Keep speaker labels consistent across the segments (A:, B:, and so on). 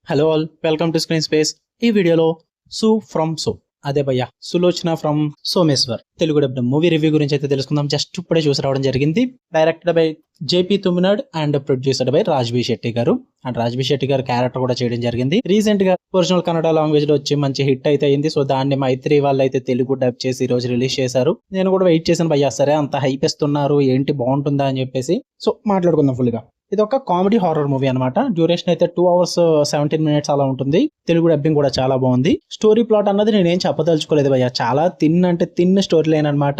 A: Hello all, welcome to screen space. ఈ వీడియోలో Su from So అదే భయ్య Sulochana from Someshwar Telugu dub movie review గురించి అయితే తెలుసుకుందాం. జస్ట్ ఇప్పుడే చూసి రావడం జరిగింది. Directed by JP Thuminad and produced by Raj B Shetty గారు. అండ్ రాజ్బీ శెట్టి గారు క్యారెక్టర్ కూడా చేయడం జరిగింది. రీసెంట్ గా ఒరిజినల్ కన్నడ లాంగ్వేజ్ లో వచ్చి మంచి హిట్ అయితే అయింది. సో దాన్ని మైత్రి వాళ్ళు అయితే తెలుగు డబ్ చేసి ఈ రోజు రిలీజ్ చేశారు. నేను కూడా వెయిట్ చేశాను భయ్యా, సరే అంత హైప్ ఇస్తున్నారు ఏంటి బాగుంటుందా అని చెప్పేసి. సో మాట్లాడుకుందాం ఫుల్ గా. ఇది ఒక కామెడీ హారర్ మూవీ అనమాట. డ్యూరేషన్ అయితే 2 hours 17 minutes అలా ఉంటుంది. తెలుగు డబ్బింగ్ కూడా చాలా బాగుంది. స్టోరీ ప్లాట్ అన్నది నేనేం చెప్పదలుచుకోలేదు భయ్య, చాలా తిన్ స్టోరీ లైన్ అనమాట.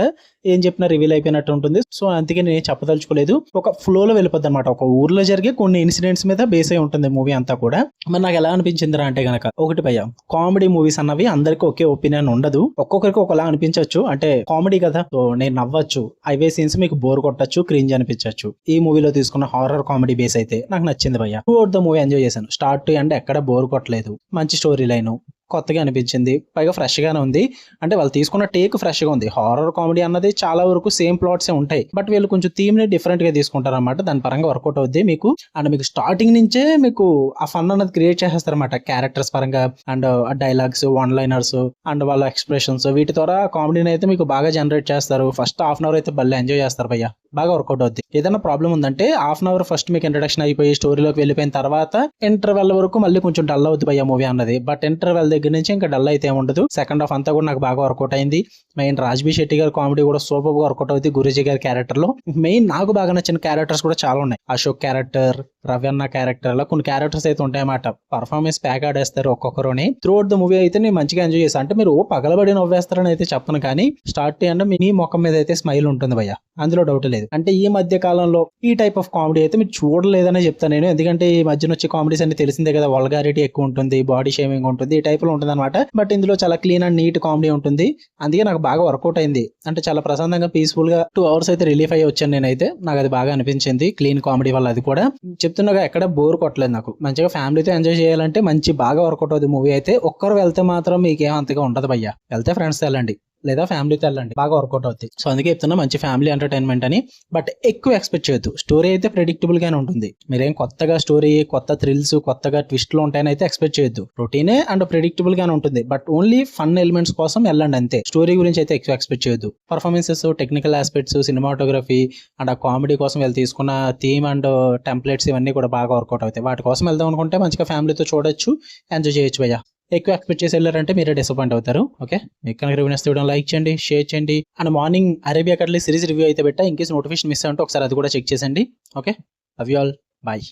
A: ఏం చెప్పినా రివీల్ అయిపోయినట్టు ఉంటుంది. సో అందుకే నేను చెప్పదలుచుకోలేదు. ఒక ఫ్లోలో వెళ్ళిపోద్ది అనమాట. ఒక ఊర్లో జరిగే కొన్ని ఇన్సిడెంట్స్ మీద బేస్ అయి ఉంటుంది మూవీ అంతా కూడా. మరి నాకు ఎలా అనిపించిందిరా అంటే గనక, ఒకటి భయ్య, కామెడీ మూవీస్ అన్నవి అందరికీ ఒకే ఒపీనియన్ ఉండదు. ఒక్కొక్కరికి ఒకలా అనిపించవచ్చు. అంటే కామెడీ కదా, సో నేను నవ్వచ్చు, అవే సీన్స్ మీకు బోర్ కొట్టచ్చు, క్రింజ్ అనిపించవచ్చు. ఈ మూవీలో తీసుకున్న హారర్ కామెడీ బేస్ అయితే నాకు నచ్చింది భయ్య. Through out the movie enjoy చేశాను. స్టార్ట్ టు ఎండ్ ఎక్కడ బోర్ కొట్టలేదు. మంచి స్టోరీ లైన్, కొత్తగా అనిపించింది, పైగా ఫ్రెష్ గానే ఉంది. అంటే వాళ్ళు తీసుకున్న టేక్ ఫ్రెష్ గా ఉంది. హారర్ కామెడీ అన్నది చాలా వరకు సేమ్ ప్లాట్స్ ఉంటాయి, బట్ వీళ్ళు కొంచెం థీమ్ ని డిఫరెంట్ గా తీసుకుంటారు అనమాట. దాని పరంగా వర్కౌట్ అవుద్ది మీకు. అండ్ మీకు స్టార్టింగ్ నుంచే మీకు ఆ ఫన్ అన్నది క్రియేట్ చేసేస్తారు అనమాట. క్యారెక్టర్స్ పరంగా and dialogues, one liners and వాళ్ళ ఎక్స్ప్రెషన్స్, వీటి ద్వారా కామెడీని అయితే మీకు బాగా జనరేట్ చేస్తారు. ఫస్ట్ హాఫ్ అన్ అవర్ అయితే భలే ఎంజాయ్ చేస్తారు భయ్య, బాగా వర్కౌట్ అవుద్ది. ఏదైనా ప్రాబ్లం ఉందంటే హాఫ్ అన్ అవర్ ఫస్ట్ మీకు ఇంట్రడక్షన్ అయిపోయి స్టోరీలోకి వెళ్ళిపోయిన తర్వాత ఇంటర్వెల్ వరకు మళ్ళీ కొంచెం డల్ అవుద్ది భయ్య మూవీ అన్నది. బట్ ఇంటర్వెల్ దగ్గర నుంచి ఇంకా డల్ అయితే ఉండదు. సెకండ్ హాఫ్ అంతా కూడా నాకు బాగా వర్కౌట్ అయింది. మెయిన్ రాజ్బీ శెట్టి గారి కామెడీ కూడా సూపర్ గా వర్కౌట్ అవుతుంది. గురూజీ గారి క్యారెక్టర్ లో మెయిన్ నాకు బాగా నచ్చిన క్యారెక్టర్స్ కూడా చాలా ఉన్నాయి. అశోక్ క్యారెక్టర్, రవ్యన్న క్యారెక్టర్, అలా కొన్ని క్యారెక్టర్స్ అయితే ఉంటాయన్నమాట. పర్ఫార్మెన్స్ ప్యాక్ ఆడేస్తారు ఒక్కొక్కరుని. త్రూ అవుట్ ద మూవీ అయితే నేను మంచిగా ఎంజాయ్ చేస్తాను. అంటే మీరు పగలబడి నవ్వేస్తారని అయితే చెప్పను, కానీ స్టార్ట్ అండ్ మీ ముఖం మీద అయితే స్మైల్ ఉంటుంది భయ్య, అందులో డౌట్ లేదు. అంటే ఈ మధ్య కాలంలో ఈ టైప్ ఆఫ్ కామెడీ అయితే మీరు చూడలేదనే చెప్తాను నేను. ఎందుకంటే ఈ మధ్యన వచ్చే కామెడీస్ అన్ని తెలిసిందే కదా, వల్గారిటీ ఎక్కువ ఉంటుంది, బాడీ షేమింగ్ ఉంటుంది, ఈ టైప్ లో ఉంటుంది అనమాట. బట్ ఇందులో చాలా క్లీన్ అండ్ నీట్ కామెడీ ఉంటుంది. అందుకే నాకు బాగా వర్కౌట్ అయింది. అంటే చాలా ప్రశాంతంగా పీస్ఫుల్ గా 2 hours అయితే రిలీఫ్ అయ్యి వచ్చాను నేనైతే. నాకు అది బాగా అనిపించింది క్లీన్ కామెడీ వల్ల. అది కూడా చెప్తున్నగా ఎక్కడ బోర్ కొట్టలేదు నాకు. మంచిగా ఫ్యామిలీతో ఎంజాయ్ చేయాలంటే మంచి బాగా వర్కౌట్ అవుతుంది మూవీ అయితే. ఒక్కరు వెళ్తే మాత్రం మీకేం అంతగా ఉండదు భయ్య. వెళ్తే ఫ్రెండ్స్ వెళ్ళండి, లేదా ఫ్యామిలీతో వెళ్ళండి, బాగా వర్కౌట్ అవుతుంది. సో అందుకే చెప్తున్నా మంచి ఫ్యామిలీ ఎంటర్టైన్మెంట్ అని. బట్ ఎక్కువ ఎక్స్పెక్ట్ చేయొద్దు. స్టోరీ అయితే ప్రెడిక్టబుల్ గానే ఉంటుంది. మీరేం కొత్తగా స్టోరీ, కొత్త థ్రిల్స్, కొత్తగా ట్విస్ట్లు ఉంటాయని అయితే ఎక్స్పెక్ట్ చేయొద్దు. రొటీనే అండ్ ప్రెడిక్టబుల్ గానే ఉంటుంది. బట్ ఓన్లీ ఫన్ ఎలిమెంట్స్ కోసం వెళ్ళండి అంతే. స్టోరీ గురించి అయితే ఎక్కువ ఎక్స్పెక్ట్ చేయొద్దు. Performances, technical aspects, cinematography and ఆ కామెడీ కోసం వీళ్ళు తీసుకున్న థీమ్ అండ్ టెంప్లెట్స్ ఇవన్నీ కూడా బాగా వర్కౌట్ అవుతాయి. వాటి కోసం వెళ్దాం అనుకుంటే మంచిగా ఫ్యామిలీతో చూడొచ్చు, ఎంజాయ్ చేయొచ్చు భయ్య. ఎక్కువ ఎక్స్పెక్ట్ చేసి వెళ్ళారంటే మీరే డిసప్పాయింట్ అవుతారు. ఓకే, మీకు కనుక రివ్యూ నచ్చితే లైక్ చేయండి, షేర్ చేయండి. And morning Arabia katli series review అయితే పెట్టా. ఇన్ కేసు నోటిఫికేషన్ మిస్ అంటే ఒకసారి అది కూడా చెక్ చేసండి. Okay, love you all, bye.